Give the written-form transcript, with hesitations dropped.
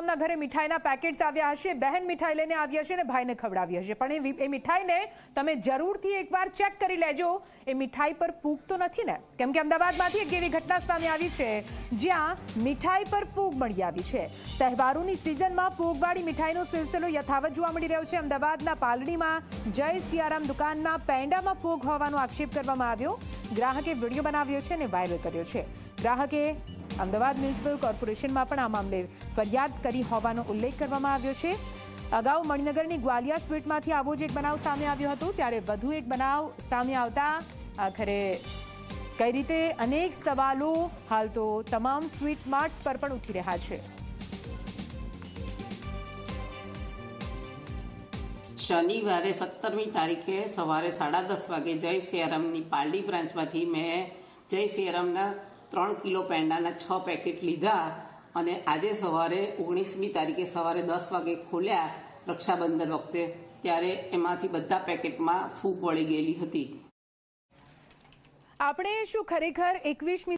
તમામના ઘરે મીઠાઈના પેકેટ્સ આવ્યા હશે, બહેન મીઠાઈ લઈને આવી હશે અને ભાઈને ખવડાવી હશે, પણ એ મીઠાઈને તમે જરૂરથી એકવાર ચેક કરી લેજો, એ મીઠાઈ પર ફૂગ તો નથી ને? કેમ કે અમદાવાદમાંથી એક એવી ઘટના સામે આવી છે જ્યાં મીઠાઈ પર ફૂગ મળી આવી છે. તહેવારોની સિઝનમાં ફૂગવાળી મીઠાઈનો સિલસિલો યથાવત જોવા મળી રહ્યો છે. અમદાવાદના પાલડીમાં જય સિયારામ દુકાનના પેંડામાં ફૂગ હોવાનો આક્ષેપ કરવામાં આવ્યો. ગ્રાહકે વિડીયો બનાવ્યો છે અને વાયરલ કર્યો છે. ગ્રાહકે અમદાવાદ મ્યુનિસિપલ કોર્પોરેશનમાં પણ આ મામલે ફરિયાદ કરી હોવાનો ઉલ્લેખ કરવામાં આવ્યો છે. અગાઉ મણિનગરની ગ્વાલિયા સ્વીટમાંથી આવો જ એક બનાવ સામે આવ્યો હતો, ત્યારે વધુ એક બનાવ સામે આવતા આખરે કઈ રીતે અનેક સવાલો હાલ તો તમામ સ્વીટ માર્ટ્સ પર પણ ઉઠી રહ્યા છે. શનિવારે 17મી તારીખે સવારે 10:30 વાગે જય સિયારામની પાલડી બ્રાન્ચમાંથી મેં જય સિયારામના 3 કિલો પેંડાના 6 પેકેટ લીધા અને આજે સવારે 19મી તારીખે સવારે 10 વાગે ખોલ્યા રક્ષાબંધન વખતે, ત્યારે એમાંથી બધા પેકેટમાં ફૂગ વળી ગયેલી હતી. આપણે શું ખરેખર 21મી